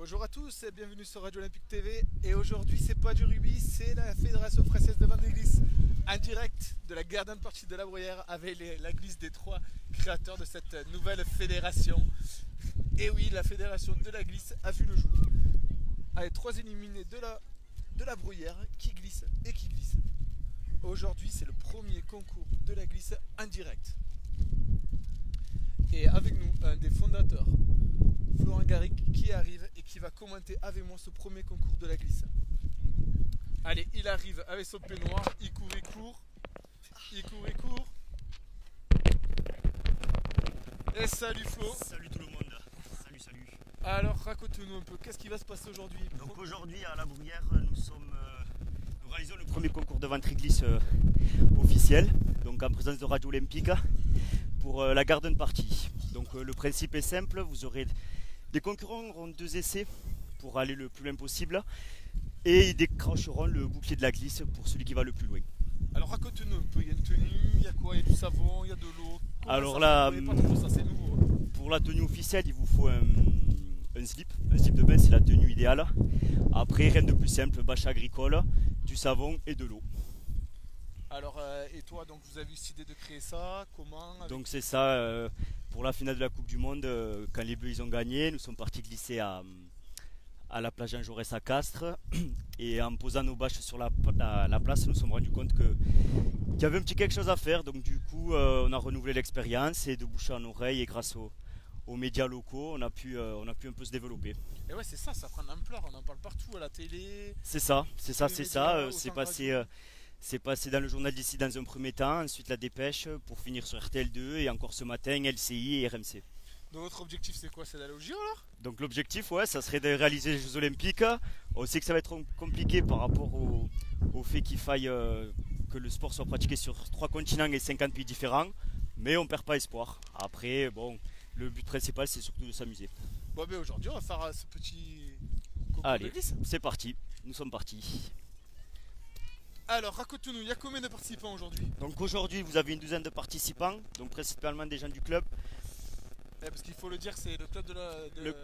Bonjour à tous et bienvenue sur Radio Olympique TV. Et aujourd'hui, c'est pas du rugby, c'est la Fédération française de Vendée Glisse en direct de la Garden Party de la Bruyère avec la glisse des trois créateurs de cette nouvelle fédération. Et oui, la fédération de la glisse a vu le jour avec trois éliminés de la Bruyère qui glissent et qui glissent. Aujourd'hui, c'est le premier concours de la glisse en direct. Et avec nous, un des fondateurs, Florent Garric, qui arrive et qui va commenter avec moi ce premier concours de la glisse. Allez, il arrive avec son peignoir, il court, il court, il court, il court. Et salut Flo. Salut tout le monde. Salut, salut. Alors raconte-nous un peu, qu'est-ce qui va se passer aujourd'hui? Donc aujourd'hui à la Bruyère, nous réalisons le premier concours de ventre-glisse officiel, donc en présence de Radio Olympique pour la Garden Party. Donc le principe est simple, les concurrents auront deux essais pour aller le plus loin possible et ils décrocheront le bouclier de la glisse pour celui qui va le plus loin. Alors raconte-nous un peu, il y a une tenue, il y a quoi? Il y a du savon, il y a de l'eau. Alors là, pour la tenue officielle, il vous faut un slip de bain, c'est la tenue idéale. Après, rien de plus simple, bâche agricole, du savon et de l'eau. Alors, et toi, donc vous avez eu cette idée de créer ça, comment? Donc c'est ça, pour la finale de la Coupe du Monde, quand les Bleus ils ont gagné, nous sommes partis glisser à la plage Jean Jaurès à Castres. Et en posant nos bâches sur la place, nous nous sommes rendus compte qu'il y avait un petit quelque chose à faire. Donc du coup, on a renouvelé l'expérience et de bouche en oreille et grâce aux médias locaux, on a pu un peu se développer. Et ouais, c'est ça, ça prend de l'ampleur, on en parle partout, à la télé. C'est ça. C'est passé dans le journal d'ici dans un premier temps, ensuite la dépêche pour finir sur RTL2 et encore ce matin LCI et RMC. Donc votre objectif c'est quoi? C'est d'aller au JO alors? Donc l'objectif, ouais, ça serait de réaliser les Jeux Olympiques. On sait que ça va être compliqué par rapport au fait qu'il faille que le sport soit pratiqué sur 3 continents et 50 pays différents, mais on perd pas espoir. Après, bon, le but principal c'est surtout de s'amuser. Bon ben aujourd'hui on va faire ce petit concours de Allez, glisse. c'est parti, nous sommes partis. Alors raconte-nous, il y a combien de participants aujourd'hui? Donc aujourd'hui vous avez une douzaine de participants, donc principalement des gens du club. Parce qu'il faut le dire, c'est le club de la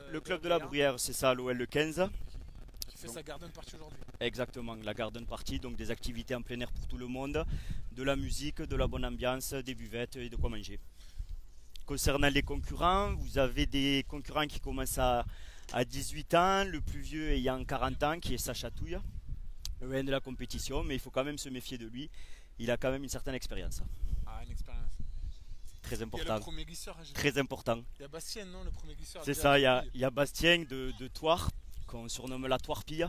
Le club de la Bruyère, c'est ça, l'OL le 15. Qui fait sa garden party aujourd'hui. Exactement, la garden party, donc des activités en plein air pour tout le monde, de la musique, de la bonne ambiance, des buvettes et de quoi manger. Concernant les concurrents, vous avez des concurrents qui commencent à 18 ans, le plus vieux ayant 40 ans, qui est Sacha Touille, le N de la compétition, mais il faut quand même se méfier de lui, il a quand même une certaine expérience. Ah, une expérience. Très important. Il y a le premier glisseur. Très important. Il y a Bastien, non, le premier glisseur. C'est ça, il y a Bastien de Thouars, qu'on surnomme la Thoirpille,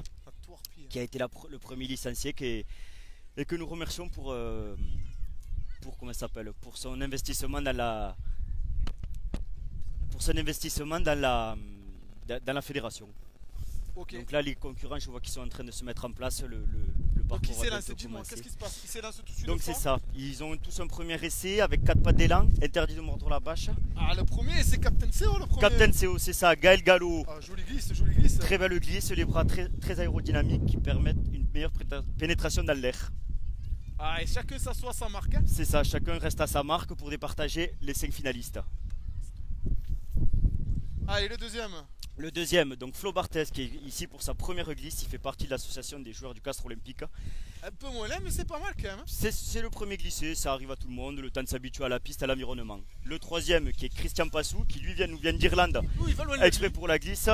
qui a été le premier licencié et que nous remercions pour comment ça s'appelle, pour son investissement dans la fédération. Okay. Donc là les concurrents, je vois qu'ils sont en train de se mettre en place, le donc parcours va bientôt commencer. Qu'est-ce qui se passe? Ils s'élancent tout de suite. Donc c'est ça, ils ont tous un premier essai avec 4 pas d'élan, interdit de mordre la bâche. Ah, le premier c'est Captain CO, le premier. Captain CO, c'est ça, Gaël Gallo. Ah, jolie glisse, jolie glisse. Très belle glisse, les bras très aérodynamiques qui permettent une meilleure pénétration dans l'air. Ah, et chacun s'assoit à sa marque. C'est ça, chacun reste à sa marque pour départager les 5 finalistes. Ah, et le deuxième? Le deuxième, donc Flo Barthez, qui est ici pour sa première glisse, il fait partie de l'association des joueurs du Castres Olympique. Un peu moins là, mais c'est pas mal quand même. C'est le premier glissé, ça arrive à tout le monde, le temps de s'habituer à la piste, à l'environnement. Le troisième, qui est Christian Passou, qui lui nous vient d'Irlande, exprès pour la glisse.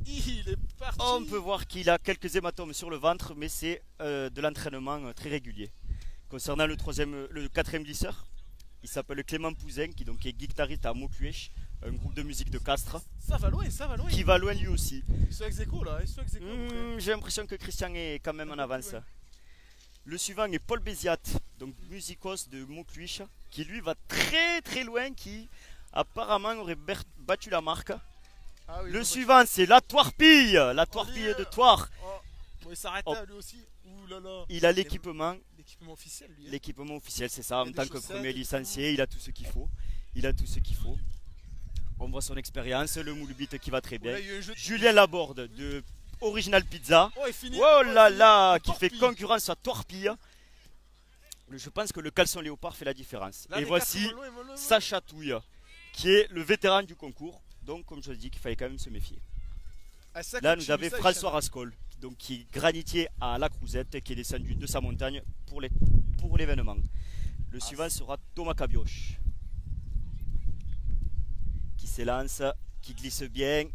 Il est parti. On peut voir qu'il a quelques hématomes sur le ventre, mais c'est de l'entraînement très régulier. Concernant le quatrième glisseur, il s'appelle Clément Pouzin, qui donc est guitariste à Mokuech, un groupe de musique de Castres. Ça va loin, ça va loin. Qui va loin lui aussi. Ils sont ex-aequo là, j'ai l'impression que Christian est quand même en avance. Le suivant est Paul Béziat, donc musicos de Mokuech, qui lui va très loin, qui apparemment aurait battu la marque. Ah oui, le suivant c'est la Thoirpille, de Thouars. Oh. Bon, il s'arrête là lui aussi. Ouh là là. Il a l'équipement. L'équipement officiel lui. L'équipement officiel, c'est ça. En tant que premier licencié, il a tout ce qu'il faut. On voit son expérience, le moule bite qui va très bien. Julien Laborde de Original Pizza. Oh là là, qui fait concurrence à Thoirpille. Je pense que le caleçon léopard fait la différence. Là, et voici Sacha Touille, qui est le vétéran du concours. Donc, comme je l'ai dit, qu'il fallait quand même se méfier. Ah, ça Là, continue, nous avons ça, François Hicham. Rascol, donc qui est granitier à la Crouzette, qui est descendu de sa montagne pour l'événement. Le suivant sera Thomas Cabioche, qui s'élance, qui glisse bien,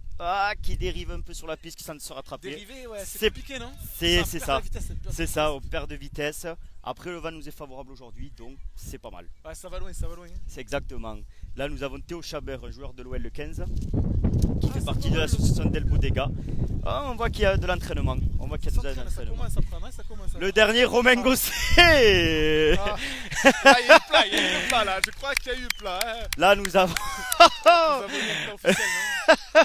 qui dérive un peu sur la piste, qui s'en se rattraper. Dérivé, ouais, c'est C'est- compliqué, non? C'est Ça perd ça, la vitesse, perd c'est la ça, vitesse. on perd de vitesse. Après, le vent nous est favorable aujourd'hui, donc c'est pas mal. Ouais, ça va loin, ça va loin. C'est exactement. Là, nous avons Théo Chabert, un joueur de l'OL le 15, qui fait c'est partie pas de mal. l'association Del Bodega. On voit qu'il y a de l'entraînement. On voit qu'il y a de Ça l'entraînement. commence à prendre, hein, ça commence à Le dernier, Romain Ah. Gosset. Ah. Ah, il y a eu plat, il y a eu plat là, je crois qu'il y a eu plat. Hein. Là, nous avons. Nous avons eu un plat officiel, non?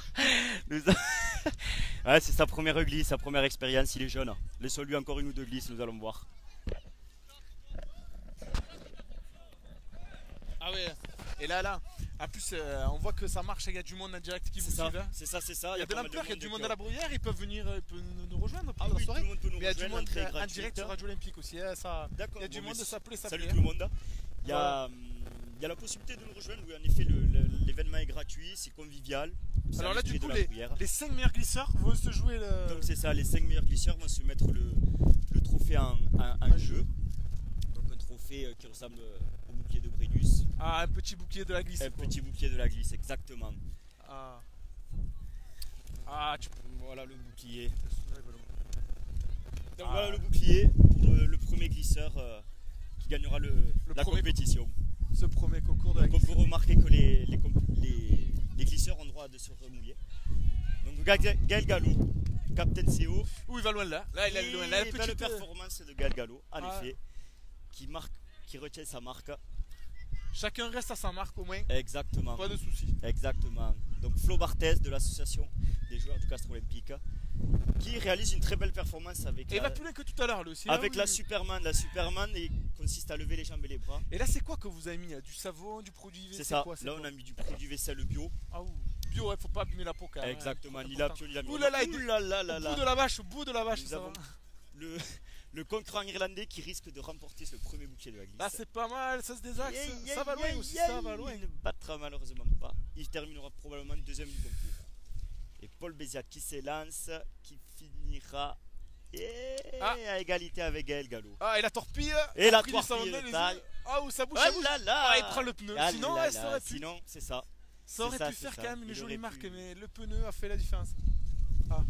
nous a- Ouais, c'est sa première glisse, sa première expérience. Il est jeune. Laissons-lui encore une ou deux glisses, nous allons voir. Ah ouais. Et là, en plus, on voit que ça marche, il y a du monde en direct qui vous C'est ça, suit. Hein. c'est ça, c'est ça. Il y a de pas mal l'ampleur, il y a du monde qui- à la bruyère, ils peuvent venir nous rejoindre pour Ah la oui, tout soirée. le monde peut nous Mais il y a du rejoindre, monde l'entrée est en gratuite. direct sur Radio Olympique aussi. Hein, ça... D'accord. Il y a du bon, monde, mais ça plaît, ça salut plaît. tout le monde. Il y a, il y a la possibilité de nous rejoindre. Oui, en effet, l'événement est gratuit, c'est convivial. C'est Alors à là, du l'esprit coup, de la bruyère. les 5 meilleurs glisseurs vont se jouer le. Donc c'est ça, les 5 meilleurs glisseurs vont se mettre le trophée en jeu. Donc un trophée qui ressemble au bouclier de Brennus. Ah, un petit bouclier de la glisse. Un quoi. petit bouclier de la glisse, exactement. Ah. Ah, tu peux. Voilà le bouclier. Donc Ah. voilà le bouclier pour le premier glisseur qui gagnera la premier compétition. Ce premier concours de la Donc on glisse. peut remarquer que les glisseurs ont droit de se remouiller. Donc Gaël Gallo, Captain CO. Où il va loin là. Là, il est loin. Là, Et la belle petite. performance de Gaël Gallo, en Ah. effet, qui retient sa marque. Chacun reste à sa marque au moins. Exactement. Pas de soucis. Exactement. Donc Flo Barthez de l'association des joueurs du Castre Olympique qui réalise une très belle performance avec Et il va plus loin que tout à l'heure lui aussi. avec hein, la oui. Superman. La Superman consiste à lever les jambes et les bras. Et là, c'est quoi que vous avez mis? Du savon, du produit C'est ça. quoi, Là, on a mis du produit vaisselle bio. Ah, ouh. Bio, ouais, faut pas abîmer la peau quand même. Exactement. Hein, Ni la important. pio ni la Ouh là là, Ouh là là là Au là. bout de la vache, au bout de la vache, Nous ça avons va. le concurrent irlandais qui risque de remporter ce premier bouclier de la glisse. Là, c'est pas mal, ça se désaxe. Yeah, Ça va yeah, loin aussi, yeah, ça va loin. Il ne battra malheureusement pas. Il terminera probablement deuxième du concours. Et Paul Béziat qui s'élance, qui finira à égalité avec Gaël Gallo. Ah, et la torpille. Et la pris du savon torpille dans de les taille. yeux. Ah, où ça bouge, Oh ça bouge. là là. Ah, il prend le pneu. Ah Sinon, là ouais, là, ça aurait pu. Sinon, c'est ça. Ça aurait c'est pu ça, faire c'est quand ça. même une Il jolie aurait marque, pu. mais le pneu a fait la différence. Ah.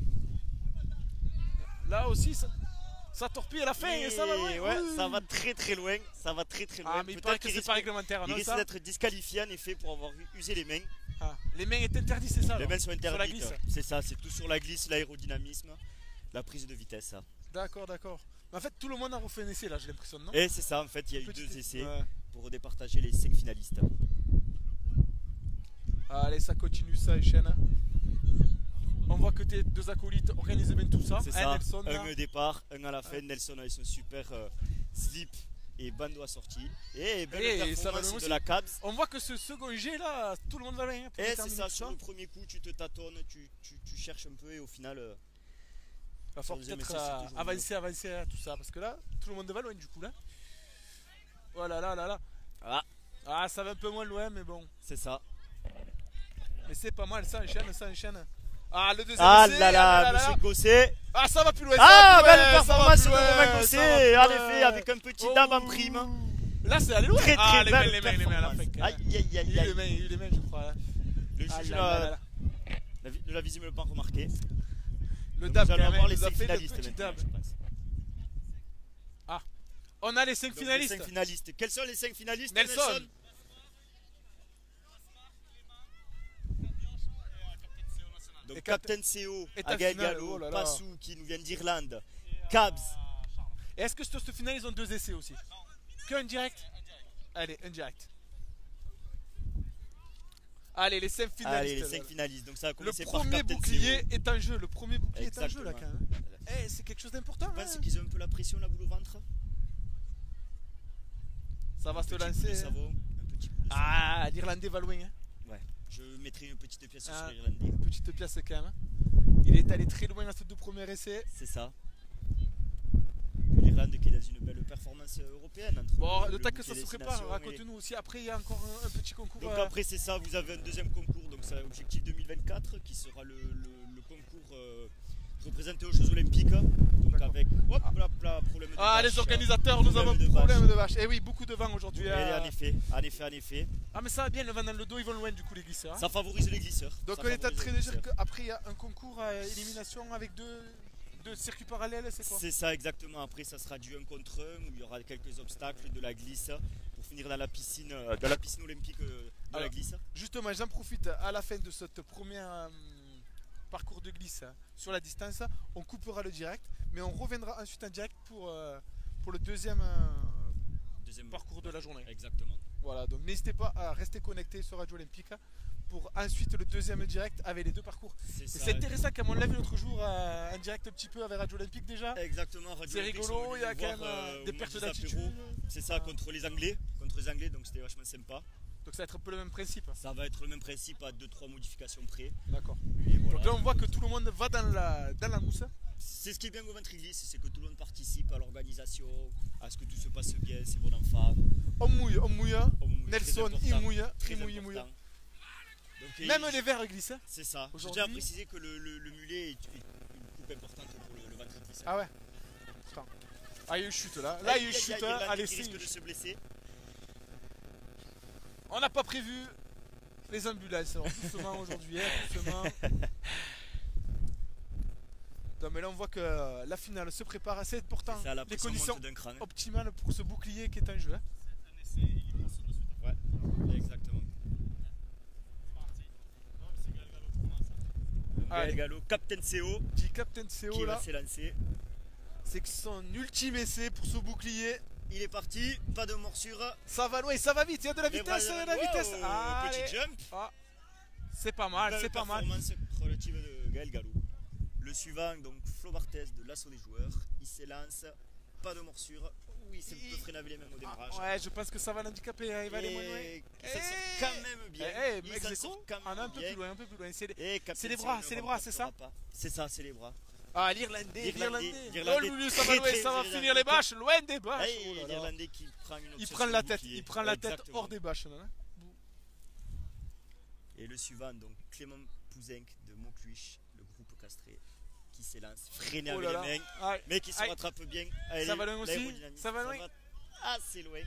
Là aussi, ça torpille à la fin et ça va loin. Ouais, Oui. ça va très très loin. Ça va très très loin. Ah, mais il Peut-être paraît que qu'il c'est risque, pas réglementaire, il non risque ça d'être disqualifié en effet pour avoir usé les mains. Ah, les mains est interdites, c'est ça Les alors mains sont Sur la interdites. glisse. C'est ça, c'est tout sur la glisse, l'aérodynamisme, la prise de vitesse. D'accord, d'accord. Mais en fait, tout le monde a refait un essai là, j'ai l'impression, non Et c'est ça, en fait, il y a eu Petit- deux essais Ouais. pour départager les 5 finalistes. Allez, ça continue, ça enchaîne. On voit que tes deux acolytes organisent bien tout ça. C'est Hein, ça, Nelson, là. un au départ, un à la fin. Nelson avec son super slip et bandeau assorti. Et belle Et ça va performance loin de aussi. la Cabs. On voit que ce second jet là, tout le monde va bien. Hein, pour Et c'est terminer ça, tout sur le premier coup, tu te tâtonnes, tu cherches un peu et au final, Va falloir sur le deuxième peut-être essai, c'est toujours avancer à tout ça. Parce que là, tout le monde va loin du coup là. Oh là là là là. ah, Ah, ça va un peu moins loin, mais bon. c'est ça. Mais c'est pas mal, ça enchaîne, ça enchaîne. Ah, le deuxième Ah essai, là là, là. monsieur Gosset. Ah, ça va plus loin. Ah, ça va plus belle loin, ça va performance plus de loin, Romain ça va Gosset. plus En loin. effet, avec un petit dab en prime. Là, c'est allé loin. Très Ah, très les mains, belle les mains, les mains à la fin. performance. Aïe aïe Il y aïe a eu les aïe. mains, il y a eu les mains, je crois. Là. Le Ah juge là là là là. ne l'a visiblement pas remarqué. Le Donc dab, nous quand allons même, avoir il les nous a 5 fait le finalistes petit maintenant, dab. je pense. On a les 5 Donc, les finalistes. 5 finalistes. Quels sont les 5 finalistes, Nelson. Donc Et Captain CO, et ta Agaï finale, Gallo, oh là là. Passou qui nous vient d'Irlande, Cabs. Et est-ce que sur ce final, ils ont 2 essais aussi? Qu'un direct? Allez, un direct. Allez, les 5 finalistes. Allez, les là. 5 finalistes. Donc ça a Le commencé par premier Captain bouclier CO. est en jeu. Le premier bouclier est en jeu là Exactement. quand même. Eh, c'est quelque chose d'important. Je pense hein. qu'ils ont un peu la pression, la boule au ventre. Ça va Un se petit coup de lancer. hein. savon, un petit coup de savon. Ah, l'Irlandais va loin. Hein. Ouais, je mettrai une petite pièce Ah. sur l'Irlandais. Une petite pièce quand même. Il est allé très loin dans ces 2 premiers essais. C'est ça. L'Irlande qui est dans une belle performance européenne. Entre Bon, le temps que bouclier ça se destination prépare, et- raconte-nous aussi. Après, il y a encore un petit concours. Donc après c'est ça, vous avez un deuxième concours, donc donc c'est Objectif 2024 qui sera le concours représenté aux Jeux Olympiques. Donc avec problème de vache, les organisateurs, nous avons problème de vache. Et oui, beaucoup de vent aujourd'hui. En effet. Ah mais ça va bien, le vent dans le dos, ils vont loin du coup les glisseurs. Ça favorise les glisseurs. Donc on est en train de dire qu'après il y a un concours à élimination avec deux circuits parallèles, c'est quoi? C'est ça exactement, après ça sera du 1 contre 1 où il y aura quelques obstacles, de la glisse pour finir dans la piscine olympique de la glisse. Justement, j'en profite à la fin de cette première parcours de glisse sur la distance, on coupera le direct, mais on reviendra ensuite en direct pour le deuxième parcours de la journée. Exactement. Voilà, donc n'hésitez pas à rester connecté sur Radio Olympique pour ensuite le deuxième direct avec les deux parcours. C'est intéressant comme on l'a vu l'autre jour en direct un petit peu avec Radio Olympique déjà. Exactement, c'est rigolo, il y a quand même des pertes d'attitude. C'est ça, contre les Anglais, donc c'était vachement sympa. Donc ça va être un peu le même principe. Ça va être le même principe à 2-3 modifications près. D'accord. Voilà. Donc là on voit que tout le monde va dans la mousse. C'est ce qui est bien au ventre glisse, c'est que tout le monde participe à l'organisation, à ce que tout se passe bien, c'est bon enfant. On mouille. Nelson, il mouille. Donc, même les verres glissent. C'est ça. Je tiens à préciser que le mulet est une coupe importante pour le ventre glisse. Ah ouais. Putain. Ah il y a eu chute là. Là il y a eu chute. Allez, il risque de se blesser. On n'a pas prévu les ambulances, alors doucement aujourd'hui, doucement. Non, mais là on voit que la finale se prépare, c'est pourtant les conditions optimales pour ce bouclier qui est en jeu. Ouais, exactement. Gaël Gallo, Captain CO. Dit Captain CO qui là. va s'élancer. C'est que son ultime essai pour ce bouclier. Il est parti, pas de morsure. Ça va loin, ça va vite, il y a de la vitesse, Petit jump. Ah, c'est pas mal, c'est pas mal. Performance relative de Gaël Gallo. Le suivant, donc Flo Barthez de l'assaut des joueurs. Il s'élance, pas de morsure. Oui, c'est un peu freiné avec les mêmes au démarrage. Ouais, je pense que ça va l'handicaper, il va aller moins loin. Il s'en sort quand même bien. Un peu plus loin, C'est les bras, c'est ça? C'est ça, c'est les bras. Ah, l'Irlandais. L'Irlandais, ça va loin, ça va finir les bâches, loin des bâches. L'Irlandais qui prend une il prend la tête hors des bâches. Et le suivant, donc Clément Pouzenc de Montcluich, le groupe castré, qui s'élance, freiné avec les mains, mais qui se rattrape bien. Allez, ça va loin aussi? Ça va loin? Assez loin.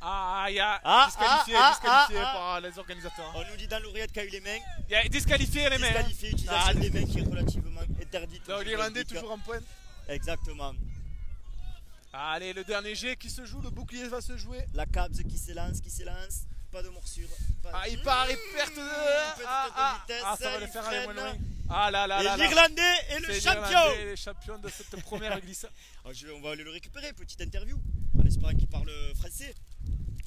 Ah, il y a disqualifié par les organisateurs. On nous dit dans l'oreillette qu'il y a eu les mains. Il y a disqualifié les mains. Disqualifié, utilisation des mains qui est relativement interdite. Donc l'Irlandais toujours en pointe. Exactement. Allez, le dernier jet qui se joue, le bouclier va se jouer. La Cabs qui s'élance. Pas de morsure. Il part, il perd de vitesse. Ça va le faire aller moins loin. Et l'Irlandais est le champion. Les champions de cette première glisse. On va aller le récupérer, petite interview. En espérant qu'il parle français.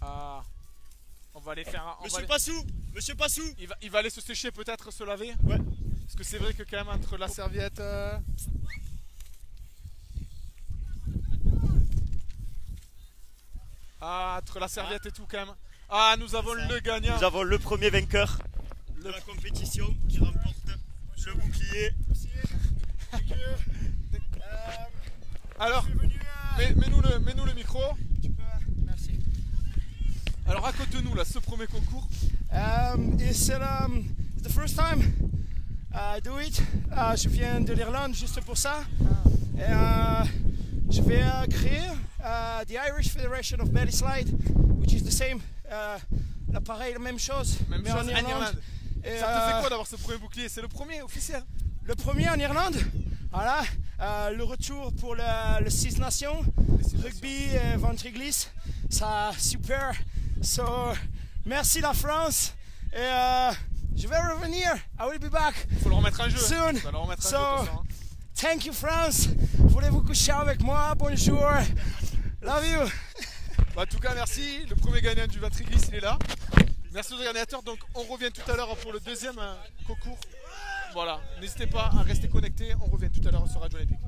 On va aller faire. Monsieur Passou. Il va aller se sécher, peut-être se laver. Ouais. Parce que c'est vrai que quand même entre la serviette. Entre la serviette et tout quand même. Nous avons le gagnant. Nous avons le premier vainqueur de la compétition qui remporte le bouclier. Alors, mets-nous le micro. Merci. Alors raconte-nous là ce premier concours. It's the first time I do it. Je viens de l'Irlande juste pour ça. Et, je vais créer the Irish Federation of Belly Slide, which is the same. L'appareil, la même chose. Mais en Irlande. Et ça te fait quoi d'avoir ce premier bouclier? C'est le premier officiel? Le premier en Irlande. Voilà. Le retour pour le Six Nations. Rugby et ventre glisse. Ça, super. Merci la France. Et je vais revenir. I will be back. Il faut le remettre en jeu. Soon. Il faut le remettre en jeu pour ça, hein. Thank you France. Voulez-vous coucher avec moi? Bonjour. Love you. En tout cas, merci. Le premier gagnant du ventre glisse, il est là. Merci aux organisateurs. Donc, on revient tout à l'heure pour le deuxième concours. Voilà. N'hésitez pas à rester connectés. On revient tout à l'heure sur Radio Olympique.